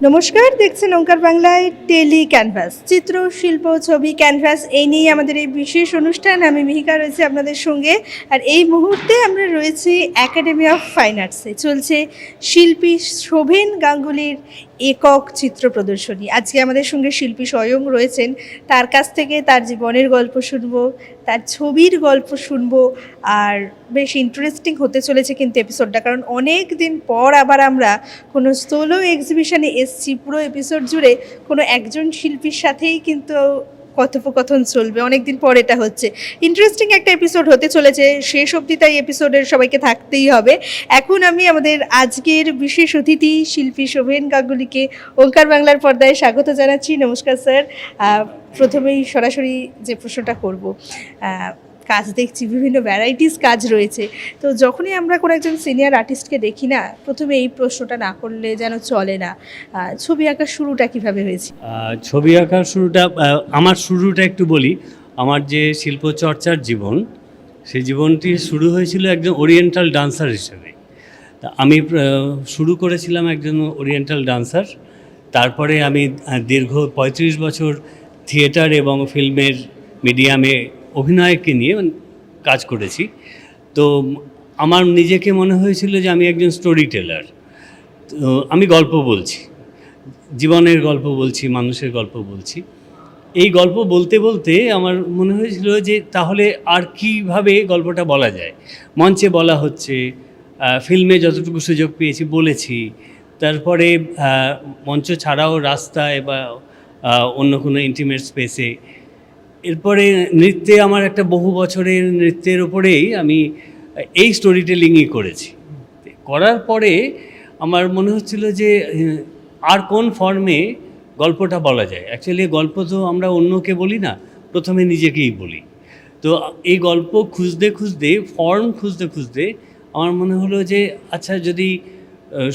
নমস্কার, দেখছেন ওঙ্কার বাংলায় টেলি ক্যানভাস, চিত্র শিল্প ছবি ক্যানভাস এই নিয়ে আমাদের এই বিশেষ অনুষ্ঠান। আমি মিহিকা রয়েছি আপনাদের সঙ্গে। আর এই মুহূর্তে আমরা রয়েছি একাডেমি অফ ফাইন আর্টসে। চলছে শিল্পী শোভেন গাঙ্গুলির একক চিত্র প্রদর্শনী। আজকে আমাদের সঙ্গে শিল্পী স্বয়ং রয়েছেন, তার কাছ থেকে তার জীবনের গল্প শুনবো, তার ছবির গল্প শুনবো। আর বেশ ইন্টারেস্টিং হতে চলেছে কিন্তু এপিসোডটা, কারণ অনেক দিন পর আবার আমরা কোনো সোলো এক্সিবিশনে এসছি। পুরো এপিসোড জুড়ে কোনো একজন শিল্পীর সাথেই কিন্তু কথোপকথন চলবে, অনেক দিন পর এটা হচ্ছে। ইন্টারেস্টিং একটা এপিসোড হতে চলেছে, শেষ অবধি তাই এপিসোডের সবাইকে থাকতেই হবে। এখন আমি আমাদের আজকের বিশেষ অতিথি শিল্পী শোভেন গাঙ্গুলিকে ওঙ্কার বাংলার পর্দায় স্বাগত জানাচ্ছি। নমস্কার স্যার। প্রথমেই সরাসরি যে প্রশ্নটা করব, কাজ দেখছি বিভিন্ন ভ্যারাইটিস কাজ রয়েছে, তো যখনই আমরা কোনো একজন সিনিয়র আর্টিস্টকে দেখি না, প্রথমে এই প্রশ্নটা না করলে যেন চলে না। ছবি আঁকার শুরুটা কিভাবে হয়েছে? ছবি আঁকার শুরুটা, আমার শুরুটা একটু বলি। আমার যে শিল্পচর্চার জীবন, সেই জীবনটি শুরু হয়েছিল একজন ওরিয়েন্টাল ডান্সার হিসেবে। তা আমি শুরু করেছিলাম একজন ওরিয়েন্টাল ডান্সার। তারপরে আমি দীর্ঘ 35 বছর থিয়েটার এবং ফিল্মের মিডিয়ামে অভিনয়কে নিয়ে কাজ করেছি। তো আমার নিজেকে মনে হয়েছিল যে আমি একজন স্টোরি টেলার। তো আমি গল্প বলছি, জীবনের গল্প বলছি, মানুষের গল্প বলছি। এই গল্প বলতে বলতে আমার মনে হয়েছিল যে তাহলে আর কীভাবে গল্পটা বলা যায়। মঞ্চে বলা হচ্ছে, ফিল্মে যতটুকু সুযোগ পেয়েছি বলেছি, তারপরে মঞ্চ ছাড়াও রাস্তায় বা অন্য কোনো ইন্টিমেট স্পেসে। এরপরে নৃত্যে আমার একটা বহু বছরের নৃত্যের ওপরেই আমি এই স্টোরি টেলিংই করেছি। করার পরে আমার মনে হচ্ছিল যে আর কোন ফর্মে গল্পটা বলা যায়। অ্যাকচুয়ালি গল্প তো আমরা অন্যকে বলি না, প্রথমে নিজেকেই বলি। তো এই গল্প খুঁজতে খুঁজতে, ফর্ম খুঁজতে খুঁজতে আমার মনে হলো যে আচ্ছা, যদি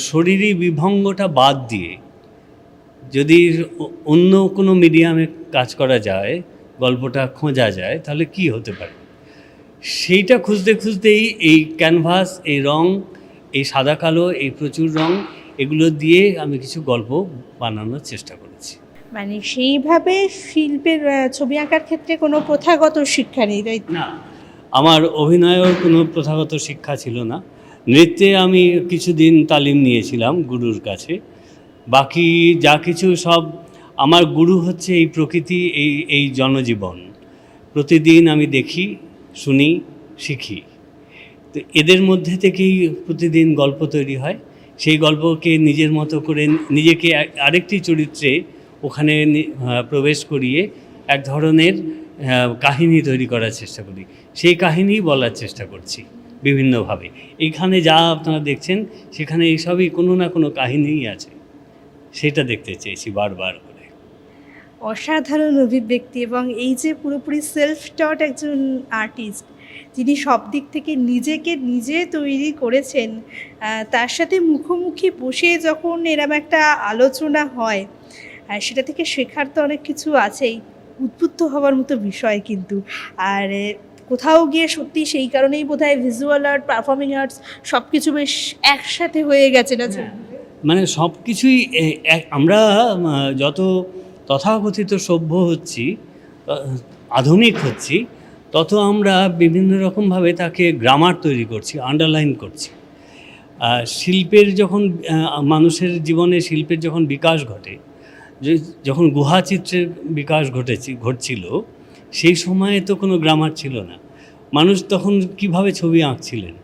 শরীরী বিভঙ্গটা বাদ দিয়ে যদি অন্য কোনো মিডিয়ামে কাজ করা যায়, গল্পটা খোঁজা যায়, তাহলে কি হতে পারে। সেইটা খুঁজতে খুঁজতেই এই ক্যানভাস, এই রং, এই সাদা কালো, এই প্রচুর রং, এগুলো দিয়ে আমি কিছু গল্প বানানোর চেষ্টা করেছি। মানে সেইভাবে শিল্পের ছবি আঁকার ক্ষেত্রে কোনো প্রথাগত শিক্ষা নেই, তাই না, আমার অভিনয়ের কোনো প্রথাগত শিক্ষা ছিল না। নৃত্যে আমি কিছুদিন তালিম নিয়েছিলাম গুরুর কাছে। বাকি যা কিছু সব আমার গুরু হচ্ছে এই প্রকৃতি, এই জনজীবন। প্রতিদিন আমি দেখি, শুনি, শিখি। তো এদের মধ্যে থেকেই প্রতিদিন গল্প তৈরি হয়। সেই গল্পকে নিজের মতো করে নিজেকে আরেকটি চরিত্রে ওখানে প্রবেশ করিয়ে এক ধরনের কাহিনী তৈরি করার চেষ্টা করি। সেই কাহিনী বলার চেষ্টা করছি বিভিন্নভাবে। এইখানে যা আপনারা দেখছেন, সেখানে এইসবই কোনো না কোনো কাহিনীই আছে, সেটা দেখতে চেয়েছি বারবার করে। অসাধারণ অভিব্যক্তি। এবং এই যে পুরোপুরি সেলফ টট একজন আর্টিস্ট, যিনি সব দিক থেকে নিজেকে নিজে তৈরি করেছেন, তার সাথে মুখোমুখি বসে যখন এরম একটা আলোচনা হয়, সেটা থেকে শেখার তো অনেক কিছু আছেই, উদ্বুদ্ধ হওয়ার মতো বিষয় কিন্তু। আর কোথাও গিয়ে সত্যি সেই কারণেই বোধহয় ভিজুয়াল আর্ট, পারফর্মিং আর্টস সব কিছু বেশ একসাথে হয়ে গেছে না? মানে সব কিছুই আমরা যত তথাকথিত সভ্য হচ্ছি, আধুনিক হচ্ছি, তত আমরা বিভিন্ন রকমভাবে তাকে গ্রামার তৈরি করছি, আন্ডারলাইন করছি। শিল্পের যখন মানুষের জীবনে শিল্পের যখন বিকাশ ঘটে, যখন গুহাচিত্রের বিকাশ ঘটছিল, সেই সময়ে তো কোনো গ্রামার ছিল না। মানুষ তখন কিভাবে ছবি আঁকছিলেন,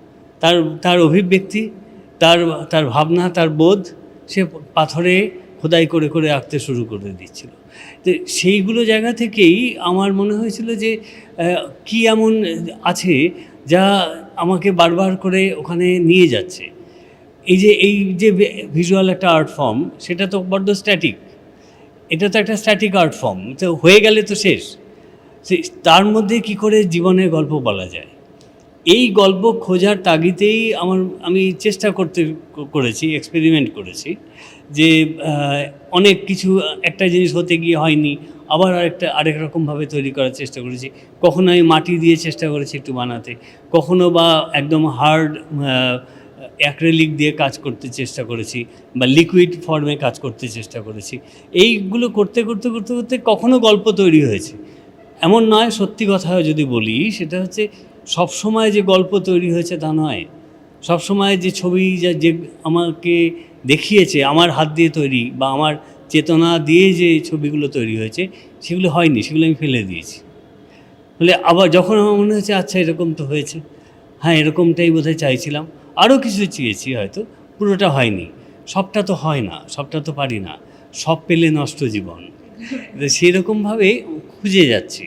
তার অভিব্যক্তি, তার ভাবনা, তার বোধ, সে পাথরে খোদাই করে করে আঁকতে শুরু করে দিচ্ছিল। তো সেইগুলো জায়গা থেকেই আমার মনে হয়েছিল যে কি এমন আছে যা আমাকে বারবার করে ওখানে নিয়ে যাচ্ছে। এই যে ভিজুয়াল একটা আর্ট ফর্ম, সেটা তো বড্ড স্ট্যাটিক। এটা তো একটা স্ট্যাটিক আর্ট ফর্ম, তো হয়ে গেলে তো শেষ। তার মধ্যে কি করে জীবনের গল্প বলা যায়, এই গল্প খোঁজার তাগিদেই আমি চেষ্টা করেছি, এক্সপেরিমেন্ট করেছি যে অনেক কিছু একটা জিনিস হতে গিয়ে হয়নি, আবার আরেক রকমভাবে তৈরি করার চেষ্টা করেছি। কখনো আমি মাটি দিয়ে চেষ্টা করেছি একটু বানাতে, কখনো বা একদম হার্ড অ্যাক্রেলিক দিয়ে কাজ করতে চেষ্টা করেছি, বা লিকুইড ফর্মে কাজ করতে চেষ্টা করেছি। এইগুলো করতে করতে করতে করতে কখনো গল্প তৈরি হয়েছে এমন নয়। সত্যি কথা যদি বলি, সেটা হচ্ছে সবসময় যে গল্প তৈরি হয়েছে তা নয়। সবসময় যে ছবি যে আমাকে দেখিয়েছে আমার হাত দিয়ে তৈরি বা আমার চেতনা দিয়ে যে ছবিগুলো তৈরি হয়েছে, সেগুলো হয়নি, সেগুলো আমি ফেলে দিয়েছি। ফলে আবার যখন আমার মনে হচ্ছে আচ্ছা এরকম তো হয়েছে, হ্যাঁ এরকমটাই বোধহয় চাইছিলাম, আরও কিছু চেয়েছি, হয়তো পুরোটা হয়নি। সবটা তো হয় না, সবটা তো পারি না, সব পেলে নষ্ট জীবন। সেই রকমভাবে খুঁজে যাচ্ছি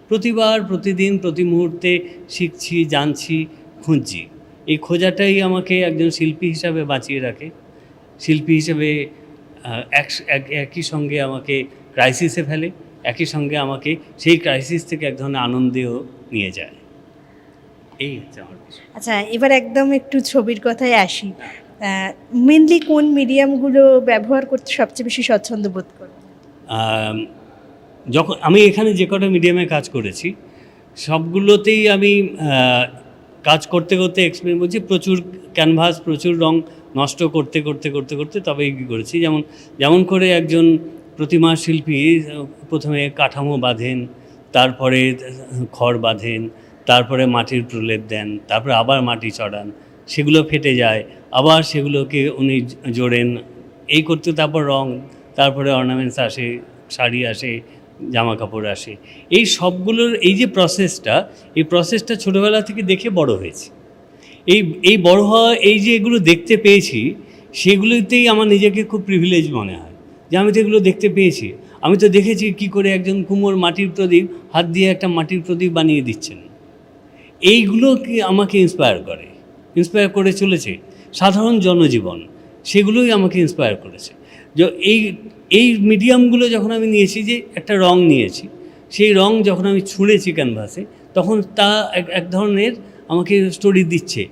প্রতিবার, প্রতিদিন, প্রতি মুহূর্তে শিখছি, জানছি, খুঁজছি। এই খোঁজাটাই আমাকে একজন শিল্পী হিসাবে বাঁচিয়ে রাখে। শিল্পী হিসেবে একই সঙ্গে আমাকে ক্রাইসিসে ফেলে, একই সঙ্গে আমাকে সেই ক্রাইসিস থেকে এক ধরনের আনন্দেও নিয়ে যায়। এই হচ্ছে আমার বিষয়। আচ্ছা, এবার একদম একটু ছবির কথায় আসি। মেনলি কোন মিডিয়ামগুলো ব্যবহার করতে সবচেয়ে বেশি স্বচ্ছন্দ বোধ করো? যখন আমি এখানে যে কটা মিডিয়ামে কাজ করেছি, সবগুলোতেই আমি কাজ করতে করতে এক্সপিরিয়েন্স বলছি, প্রচুর ক্যানভাস, প্রচুর রং নষ্ট করতে করতে করতে করতে তবেই কী করেছি। যেমন করে একজন প্রতিমা শিল্পী প্রথমে কাঠামো বাঁধেন, তারপরে খড় বাঁধেন, তারপরে মাটির প্রলেপ দেন, তারপরে আবার মাটি চড়ান, সেগুলো ফেটে যায়, আবার সেগুলোকে উনি জোড়েন, এই করতে তারপর রং, তারপরে অর্নামেন্টস আসে, শাড়ি আসে, জামা কাপড় আসে। এই সবগুলোর এই যে প্রসেসটা ছোটোবেলা থেকে দেখে বড় হয়েছে। এই বড় হওয়া, এই যে এগুলো দেখতে পেয়েছি, সেগুলোতেই আমার নিজেকে খুব প্রিভিলেজ মনে হয় যে আমি তো এগুলো দেখতে পেয়েছি। আমি তো দেখেছি কি করে একজন কুমোর মাটির প্রদীপ হাত দিয়ে একটা মাটির প্রদীপ বানিয়ে দিচ্ছেন। এইগুলো কি আমাকে ইন্সপায়ার করে চলেছে। সাধারণ জনজীবন, সেগুলোই আমাকে ইন্সপায়ার করেছে। যে এই মিডিয়ামগুলো যখন আমি নিয়েছি, যে একটা রং নিয়েছি, সেই রং যখন আমি ছুঁড়েছি ক্যানভাসে, তখন তা এক ধরনের আমাকে স্টোরি দিচ্ছে।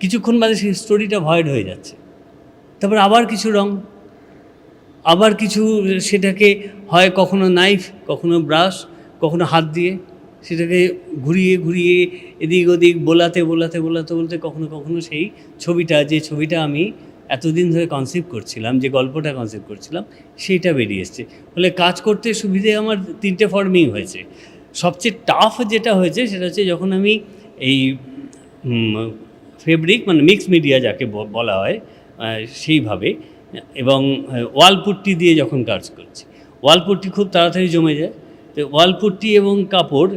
কিছুক্ষণ বাদে সেই স্টোরিটা ভয়েড হয়ে যাচ্ছে, তারপর আবার কিছু রং, আবার কিছু, সেটাকে হয় কখনো নাইফ, কখনো ব্রাশ, কখনো হাত দিয়ে সেটাকে ঘুরিয়ে ঘুরিয়ে এদিক ওদিক বোলাতে বলতে কখনো কখনো সেই যে ছবিটা আমি এতদিন ধরে কনসিভ করছিলাম, যে গল্পটা কনসিভ করছিলাম, সেইটা বেরিয়ে এসছে। ফলে কাজ করতে সুবিধে আমার 3টে ফর্মেই হয়েছে। সবচেয়ে টাফ যেটা হয়েছে সেটা হচ্ছে যখন আমি এই ফেব্রিক, মানে মিক্স মিডিয়া যাকে বলা হয় সেইভাবে, এবং ওয়ালপুট্টি দিয়ে যখন কাজ করছি, ওয়ালপুট্টি খুব তাড়াতাড়ি জমে যায়। তো ওয়ালপুট্টি এবং কাপড়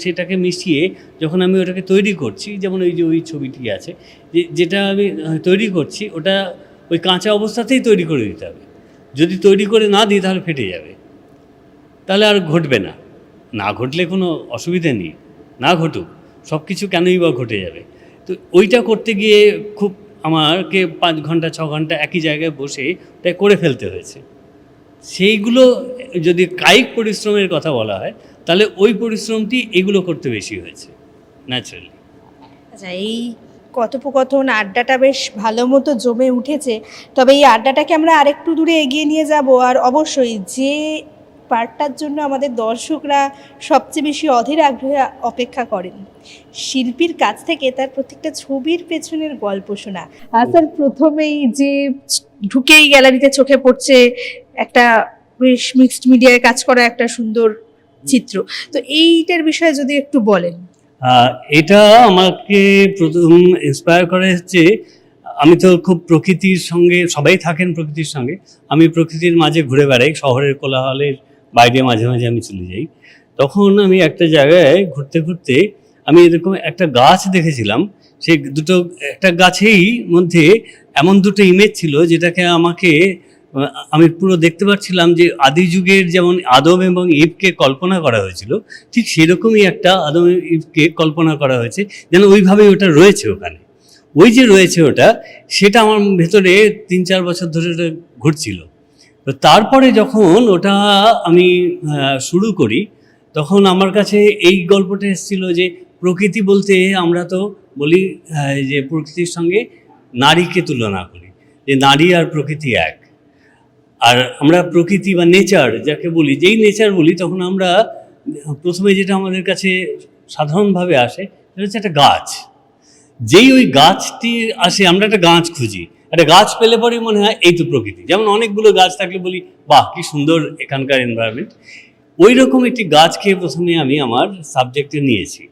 সেটাকে মিশিয়ে যখন আমি ওটাকে তৈরি করছি, যেমন ওই ছবিটি আছে, যেটা আমি তৈরি করছি, ওটা ওই কাঁচা অবস্থাতেই তৈরি করে দিতে হবে। যদি তৈরি করে না দিই তাহলে ফেটে যাবে, তাহলে আর ঘটবে না। না ঘটলে কোনো অসুবিধা নেই, না ঘটুক, সব কিছু কেনই বা ঘটে যাবে। তো ওইটা করতে গিয়ে খুব আমাকে 5 ঘন্টা 6 ঘন্টা একই জায়গায় বসে তাই করে ফেলতে হয়েছে। সেইগুলো যদি কায়িক পরিশ্রমের কথা বলা হয়, তাহলে ওই পরিশ্রমটি এগুলো করতে বেশি হয়েছে ন্যাচারালি। আচ্ছা, এই কথোপকথন আড্ডাটা বেশ ভালো মতো জমে উঠেছে। তবে এই আড্ডাটাকে আমরা আরেকটু দূরে এগিয়ে নিয়ে যাব। আর অবশ্যই যে পার্টটার জন্য আমাদের দর্শকরা সবচেয়ে বেশি অধীর আগ্রহে অপেক্ষা করেন, শিল্পীর কাছ থেকে তার প্রত্যেকটা ছবির পেছনের গল্প শোনা। স্যার, প্রথমেই যে ঢুকেই গ্যালারিতে চোখে পড়ছে একটা বেশ মিক্সড মিডিয়ায় কাজ করা একটা সুন্দর চিত্র, তো এইটার বিষয়ে যদি একটু বলেন। এটা আমাকে প্রথম ইন্সপায়ার করে হচ্ছে, আমি তো খুব প্রকৃতির সঙ্গে, সবাই থাকেন প্রকৃতির সঙ্গে, আমি প্রকৃতির মাঝে ঘুরে বেড়াই, শহরের কোলাহলের বাইরে মাঝে মাঝে আমি চলে যাই। তখন আমি একটা জায়গায় ঘুরতে ঘুরতে আমি এরকম একটা গাছ দেখেছিলাম। সেই একটা গাছেই মধ্যে এমন দুটো ইমেজ ছিল, যেটাকে আমি পুরো দেখতে পাচ্ছিলাম যে আদি যুগের যেমন আদম এবং ইভকে কল্পনা করা হয়েছিল, ঠিক সেরকমই একটা আদম ইভকে কল্পনা করা হয়েছে, যেন ওইভাবেই ওটা রয়েছে ওখানে। ওই যে রয়েছে ওটা, সেটা আমার ভেতরে 3-4 বছর ধরে ঘুরছিল। তো তারপরে যখন ওটা আমি শুরু করি, তখন আমার কাছে এই গল্পটা এসেছিল যে প্রকৃতি বলতে আমরা তো বলি যে প্রকৃতির সঙ্গে নারীকে তুলনা করি, যে নারী আর প্রকৃতি এক। আর আমরা প্রকৃতি বা নেচার যাকে বলি, যেই নেচার বলি, তখন আমরা প্রথমে যেটা আমাদের কাছে সাধারণভাবে আসে সেটা হচ্ছে একটা গাছ। যেই ওই গাছটি আসে, আমরা একটা গাছ খুঁজি, একটা গাছ পেলে পরে মনে হয় এই তো প্রকৃতি। যেমন অনেকগুলো গাছ থাকলে বলি বাহ কি সুন্দর এখানকার এনভায়রনমেন্ট। ওই রকম একটি গাছকে প্রথমে আমি আমার সাবজেক্টে নিয়েছি।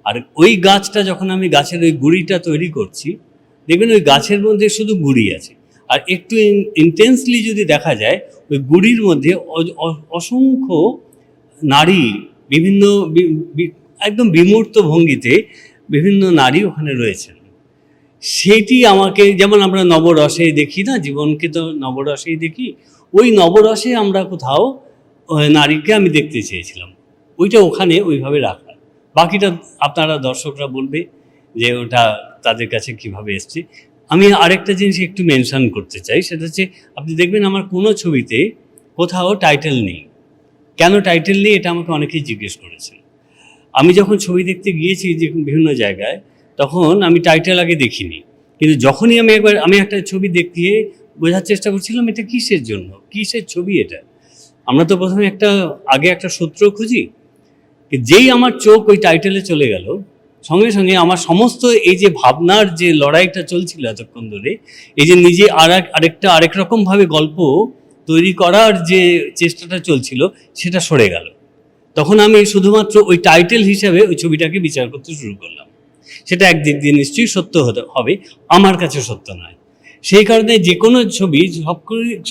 আর ওই গাছটা যখন আমি গাছের ওই গুঁড়িটা তৈরি করছি, দেখবেন ওই গাছের মধ্যে শুধু গুঁড়ি আছে, আর একটু ইন্টেন্সলি যদি দেখা যায় ওই গুঁড়ির মধ্যে অসংখ্য নারী বিভিন্ন একদম বিমূর্ত ভঙ্গিতে বিভিন্ন নারী ওখানে রয়েছেন। সেইটি আমাকে, যেমন আমরা নবরসে দেখি না, জীবনকে তো নবরসেই দেখি, ওই নবরসে আমরা কোথাও নারীকে আমি দেখতে চেয়েছিলাম, ওইটা ওখানে ওইভাবে রাখা। বাকিটা আপনারা দর্শকরা বলবে যে ওটা তাদের কাছে কিভাবে এসছে। আমি আরেকটা জিনিস একটু মেনশন করতে চাই, সেটা হচ্ছে আপনি দেখবেন আমার কোনো ছবিতে কোথাও টাইটেল নেই। কেন টাইটেল নেই এটা আমাকে অনেকেই জিজ্ঞেস করেছে। আমি যখন ছবি দেখতে গিয়েছি যে বিভিন্ন জায়গায়, তখন আমি টাইটেল আগে দেখিনি, কিন্তু যখনই আমি একটা ছবি দেখতে বোঝার চেষ্টা করছিলাম এটা কিসের জন্য, কিসের ছবি এটা। আমরা তো প্রথমে আগে একটা সূত্র খুঁজি। যেই আমার চোখ ওই টাইটেলে চলে গেল, সঙ্গে সঙ্গে আমার সমস্ত এই যে ভাবনার যে লড়াইটা চলছিল এতক্ষণ ধরে, এই যে নিজে আরেক রকমভাবে গল্প তৈরি করার যে চেষ্টাটা চলছিল, সেটা সরে গেল। তখন আমি শুধুমাত্র ওই টাইটেল হিসাবে ওই ছবিটাকে বিচার করতে শুরু করলাম। সেটা একদিক দিয়ে নিশ্চয়ই সত্য হবে, আমার কাছে সত্য নয়। সেই কারণে যে কোনো ছবি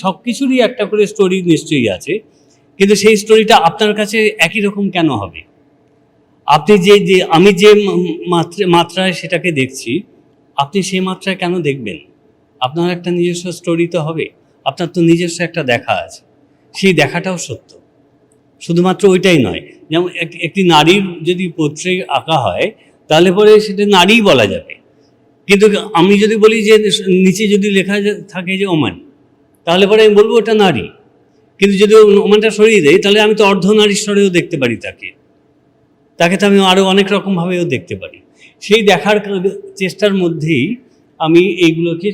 সব কিছুরই একটা করে স্টোরি নিশ্চয়ই আছে, কিন্তু সেই স্টোরিটা আপনার কাছে একই রকম কেন হবে? আপনি আমি যে মাত্রায় সেটাকে দেখছি, আপনি সেই মাত্রায় কেন দেখবেন? আপনার একটা নিজস্ব স্টোরি তো হবে, আপনার তো নিজস্ব একটা দেখা আছে, সেই দেখাটাও সত্য। শুধুমাত্র ওইটাই নয়, যেমন একটি নারীর যদি পোর্ট্রেট আঁকা হয় তাহলে পরে সেটা নারীই বলা যাবে, কিন্তু আমি যদি বলি যে নিচে যদি লেখা থাকে যে ওমান, তাহলে পরে আমি বলবো ওটা নারী। কিন্তু যদি ওমানটা সরিয়ে দেয় তাহলে আমি তো অর্ধ নারীর স্তরেও দেখতে পারি তাকে তো আমি আরও অনেক রকমভাবেও দেখতে পারি। সেই দেখার চেষ্টার মধ্যেই আমি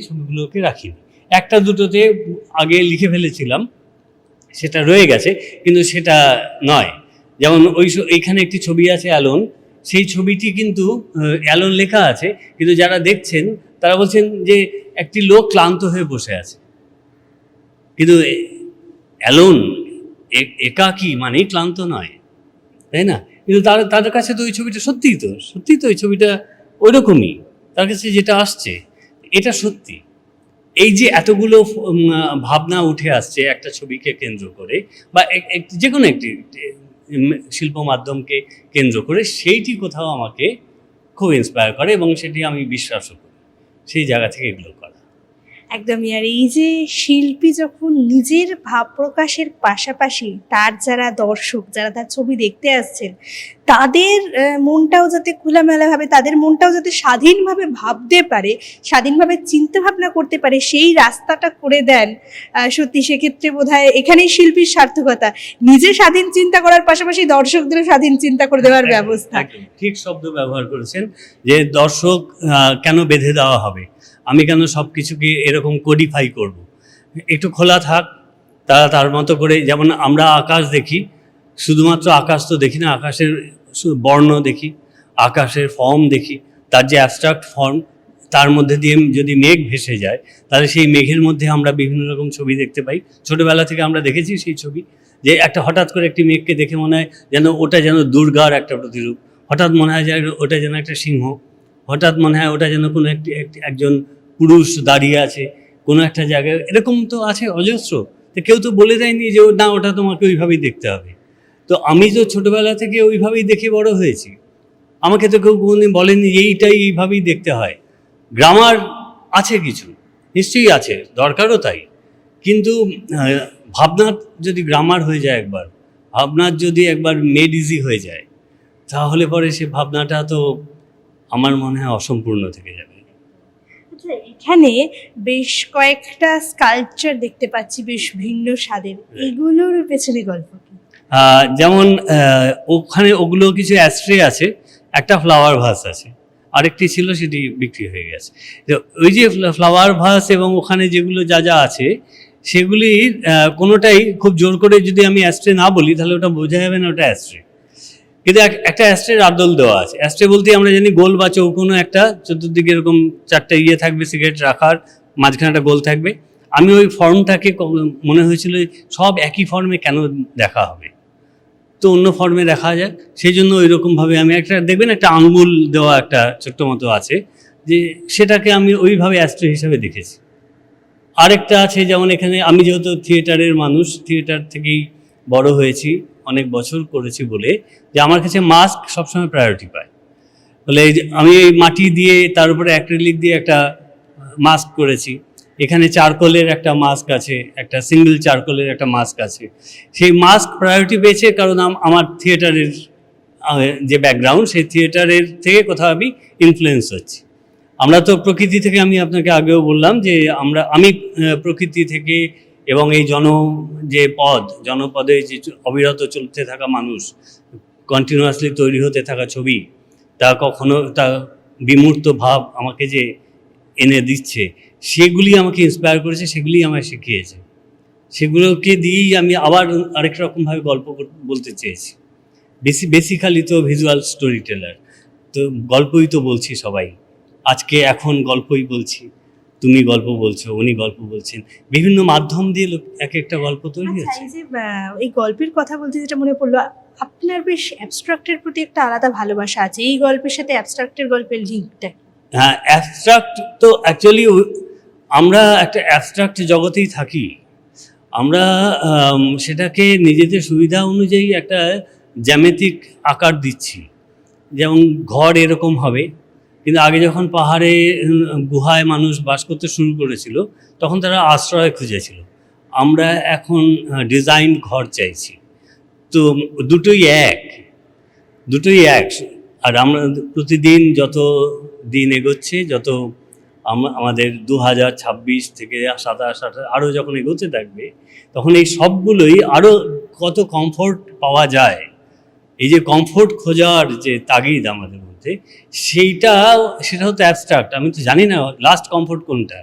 ছবিগুলোকে রাখিনি। একটা দুটোতে আগে লিখে ফেলেছিলাম, সেটা রয়ে গেছে, কিন্তু সেটা নয়। যেমন এইখানে একটি ছবি আছে অ্যালোন, সেই ছবিটি কিন্তু অ্যালোন লেখা আছে, কিন্তু যারা দেখছেন তারা বলছেন যে একটি লোক ক্লান্ত হয়ে বসে আছে। কিন্তু অ্যালোন একাকী মানেই ক্লান্ত নয়, তাই না? কিন্তু তাদের কাছে তো ওই ছবিটা সত্যিই তো ওই ছবিটা ওইরকমই, তার কাছে যেটা আসছে এটা সত্যি। এই যে এতগুলো ভাবনা উঠে আসছে একটা ছবিকে কেন্দ্র করে, বা যে কোনো একটি শিল্প মাধ্যমকে কেন্দ্র করে, সেইটি কোথাও আমাকে খুব ইন্সপায়ার করে এবং সেটি আমি বিশ্বাসও করি, সেই জায়গা থেকে এগুলো করা। একদমই। আর এই যে শিল্পী যখন নিজের ভাব প্রকাশের পাশাপাশি তার যারা দর্শক, যারা তার ছবি দেখতে আসছেন, তাদের মনটাও যাতে খোলামেলাভাবে, তাদের মনটাও যাতে স্বাধীনভাবে ভাবতে পারে, স্বাধীনভাবে চিন্তা ভাবনা করতে পারে, সেই রাস্তাটা করে দেন, সত্যি সেক্ষেত্রে বোধহয় এখানেই শিল্পীর সার্থকতা, নিজে স্বাধীন চিন্তা করার পাশাপাশি দর্শকদেরও স্বাধীন চিন্তা করে দেওয়ার ব্যবস্থা। ঠিক শব্দ ব্যবহার করেছেন, যে দর্শক কেন বেঁধে দেওয়া হবে, আমি কেন সব কিছুকে এরকম কোডিফাই করব। একটু খোলা থাক, তারা তার মতো করে। যেমন আমরা আকাশ দেখি, শুধুমাত্র আকাশ তো দেখি না, আকাশের বর্ণ দেখি, আকাশের ফর্ম দেখি, তার যে অ্যাবস্ট্রাক্ট ফর্ম, তার মধ্যে দিয়ে যদি মেঘ ভেসে যায় তাহলে সেই মেঘের মধ্যে আমরা বিভিন্ন রকম ছবি দেখতে পাই। ছোটোবেলা থেকে আমরা দেখেছি সেই ছবি, যে একটা হঠাৎ করে একটি মেঘকে দেখে মনে হয় যেন ওটা যেন দুর্গার একটা প্রতিরূপ, হঠাৎ মনে হয় যে ওটা যেন একটা সিংহ, হঠাৎ মনে হয় ওটা যেন কোনো একজন পুরুষ দাঁড়িয়ে আছে কোনো একটা জায়গায়। এরকম তো আছে অজস্র, তো কেউ তো বলে দেয়নি যে না ওটা তোমাকে ওইভাবেই দেখতে হবে। তো আমি তো ছোটোবেলা থেকে ওইভাবেই দেখে বড় হয়েছি, আমাকে তো কেউ কোনোদিন বলেনি এইভাবেই দেখতে হয়। গ্রামার আছে কিছু, নিশ্চয়ই আছে, দরকারও তাই, কিন্তু ভাবনার যদি গ্রামার হয়ে যায় একবার, ভাবনার যদি একবার মেড ইজি হয়ে যায়, তাহলে পরে সে ভাবনাটা তো আমার মনে হয় অসম্পূর্ণ থেকে যাবে। এখানে বেশ কয়েকটা স্কাল্পচার দেখতে পাচ্ছি বেশ ভিন্ন স্বাদের, এগুলোর পেছনে গল্প কি? যেমন ওখানে ওগুলো কিছু অ্যাস্ট্রে আছে, একটা ফ্লাওয়ার ভাস আছে, আরেকটি ছিল সেটি বিক্রি হয়ে গেছে। তো ওই যে ফ্লাওয়ার ভাস এবং ওখানে যেগুলো যা আছে সেগুলির কোনোটাই খুব জোর করে যদি আমি অ্যাস্ট্রে না বলি তাহলে ওটা বোঝা যাবে না ওটা অ্যাস্ট্রে। কিন্তু একটা অ্যাস্ট্রের আদল দেওয়া আছে। অ্যাস্ট্রে বলতে আমরা জানি গোল বা চৌকোনো একটা, চতুর্দিকে এরকম চারটে থাকবে সিগারেট রাখার, মাঝখানে একটা গোল থাকবে। আমি ওই ফর্মটাকে মনে হয়েছিল সব একই ফর্মে কেন দেখা হবে, তো অন্য ফর্মে দেখা যাক, সেই জন্য ওই রকমভাবে আমি একটা, দেখবেন একটা আঙ্গুল দেওয়া একটা ছোট্ট মতো আছে, যে সেটাকে আমি ওইভাবে অ্যাস্ট্রে হিসাবে দেখেছি। আরেকটা আছে, যেমন এখানে আমি যেহেতু থিয়েটারের মানুষ, থিয়েটার থেকেই বড় হয়েছি, অনেক বছর করেছি বলে, যে আমার কাছে মাস্ক সবসময় প্রায়োরিটি পায়। বলে আমি এই মাটি দিয়ে তার উপরে অ্যাক্রিলিক দিয়ে একটা মাস্ক করেছি। এখানে চারকোলের একটা মাস্ক আছে, একটা সিঙ্গেল চারকোলের একটা মাস্ক আছে। সেই মাস্ক প্রায়োরিটি পেয়েছে কারণ আমার থিয়েটারের যে ব্যাকগ্রাউন্ড, সেই থিয়েটারের থেকে কোথাও আমি ইনফ্লুয়েন্স হচ্ছি। আমরা তো প্রকৃতি থেকে, আমি আপনাকে আগেও বললাম যে আমি প্রকৃতি থেকে, এবং এই জনপদে যে অবিরত চলতে থাকা মানুষ, কন্টিনিউয়াসলি তৈরি হতে থাকা ছবি, তা কখনো তা বিমূর্ত ভাব আমাকে যে এনে দিচ্ছে, সেগুলি আমাকে ইন্সপায়ার করেছে, সেগুলি আমায় শিখিয়েছে। সেগুলোকে দিয়েই আমি আবার আরেক রকমভাবে গল্প বলতে চেয়েছি। বেসিক্যালি তো ভিজুয়াল স্টোরি টেলার, তো গল্পই তো বলছি সবাই। আজকে এখন গল্পই বলছি, তুমি গল্প বলছো, উনি গল্প বলছেন, বিভিন্ন মাধ্যম দিয়ে এক একটা গল্প তৈরি হচ্ছে। এই গল্পের কথা বলতে যেটা মনে পড়লো, আপনার বেশ অ্যাবস্ট্রাক্টের প্রতি একটা আলাদা ভালোবাসা আছে, এই গল্পের সাথে অ্যাবস্ট্রাক্টের গল্পের লিঙ্কটা? হ্যাঁ, অ্যাবস্ট্রাক্ট তো অ্যাকচুয়ালি আমরা একটা অ্যাবস্ট্রাক্ট জগতেই থাকি। আমরা সেটাকে নিজেদের সুবিধা অনুযায়ী একটা জ্যামিতিক আকার দিচ্ছি। যেমন ঘর এরকম হবে, কিন্তু আগে যখন পাহাড়ে গুহায় মানুষ বাস করতে শুরু করেছিল, তখন তারা আশ্রয় খুঁজেছিল। আমরা এখন ডিজাইন ঘর চাইছি। তো দুটোই এক। আর আমরা প্রতিদিন যত দিন এগোচ্ছে, যত আমাদের 2026 থেকে 27-28 আরও যখন এগোতে থাকবে, তখন এই সবগুলোই আরও কত কমফোর্ট পাওয়া যায়, এই যে কমফোর্ট খোঁজার যে তাগিদ আমাদের মধ্যে, সেটা হতো অ্যাবস্ট্রাক্ট। আমি তো জানি না লাস্ট কমফোর্ট কোনটা।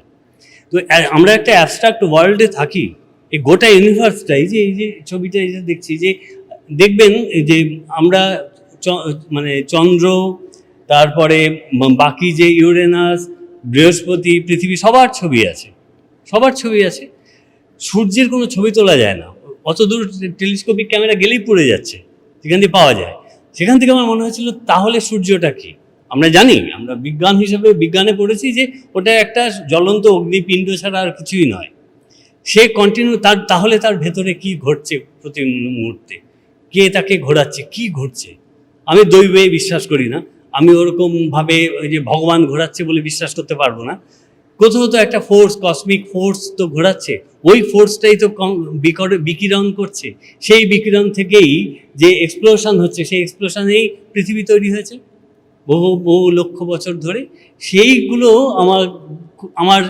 তো আমরা একটা অ্যাবস্ট্রাক্ট ওয়ার্ল্ডে থাকি। এই গোটা ইউনিভার্সটা, এই যে ছবিটা এই যে দেখছি, যে দেখবেন যে আমরা মানে চন্দ্র, তারপরে বাকি যে ইউরেনাস, বৃহস্পতি, পৃথিবী, সবার ছবি আছে। সূর্যের কোনো ছবি তোলা যায় না, অত দূর টেলিস্কোপিক ক্যামেরা গেলেই পড়ে যাচ্ছে, যেখান থেকে পাওয়া যায়। সেখান থেকে আমার মনে হয়েছিল তাহলে সূর্যটা কি? আমরা জানি, আমরা বিজ্ঞান হিসেবে বিজ্ঞানে পড়েছি যে ওটা একটা জ্বলন্ত অগ্নিপিণ্ড ছাড়া আর কিছুই নয়। সে তাহলে তার ভেতরে কি ঘটছে প্রতি মুহূর্তে, কে তাকে ঘোরাচ্ছে, কি ঘটছে? আমি দৈবে বিশ্বাস করি না, আমি ওরকমভাবে ওই যে ভগবান ঘোরাচ্ছে বলে বিশ্বাস করতে পারবো না। কোথাও তো একটা ফোর্স, কসমিক ফোর্স তো ঘোরাচ্ছে, ওই ফোর্সটাই তো বিকিরণ করছে। সেই বিকিরণ থেকেই যে এক্সপ্লোশন হচ্ছে, সেই এক্সপ্লোশনেই পৃথিবী তৈরি হয়েছে বহু লক্ষ বছর ধরে। সেইগুলো আমার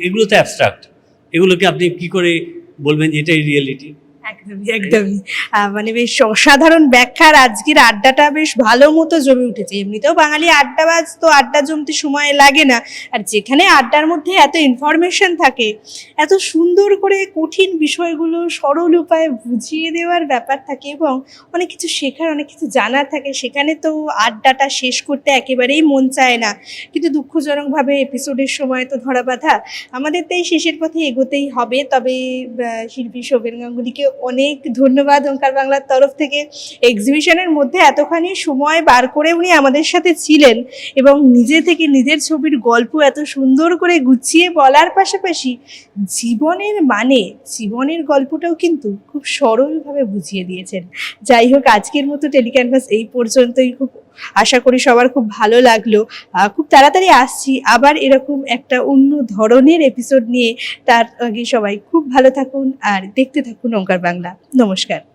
এগুলো তো অ্যাবস্ট্রাক্ট, এগুলোকে আপনি কি করে বলবেন এটাই রিয়েলিটি? একদমই মানে বেশ অসাধারণ ব্যাখ্যার আজকের আড্ডাটা বেশ ভালো মতো জমে উঠেছে। এমনিতেও বাঙালি আড্ডাবাজ, তো আড্ডা জমতে সময় লাগে না, আর যেখানে আড্ডার মধ্যে এত ইনফরমেশন থাকে, এত সুন্দর করে কঠিন বিষয়গুলো সরল উপায়ে বুঝিয়ে দেওয়ার ব্যাপার থাকে, এবং অনেক কিছু শেখার, অনেক কিছু জানার থাকে, সেখানে তো আড্ডাটা শেষ করতে একেবারেই মন চায় না। কিন্তু দুঃখজনকভাবে এপিসোডের সময় তো ধরা বাঁধা, আমাদের তাই শেষের পথে এগোতেই হবে। তবে শিল্পী শোভন গাঙ্গুলিকে অনেক ধন্যবাদ ওঙ্কার বাংলার তরফ থেকে। এক্সিবিশনের মধ্যে এতখানি সময় বার করে উনি আমাদের সাথে ছিলেন, এবং নিজে থেকে নিজের ছবির গল্প এত সুন্দর করে গুছিয়ে বলার পাশাপাশি জীবনের গল্পটাও কিন্তু খুব সরলভাবে বুঝিয়ে দিয়েছেন। যাই হোক, আজকের মতো টেলিক্যানভাস এই পর্যন্তই। খুব আশা করি সবার খুব ভালো লাগলো। খুব তাড়াতাড়ি আসছি আবার এরকম একটা অন্য ধরনের এপিসোড নিয়ে। তার আগে সবাই খুব ভালো থাকুন আর দেখতে থাকুন ওঙ্কার বাংলা। নমস্কার।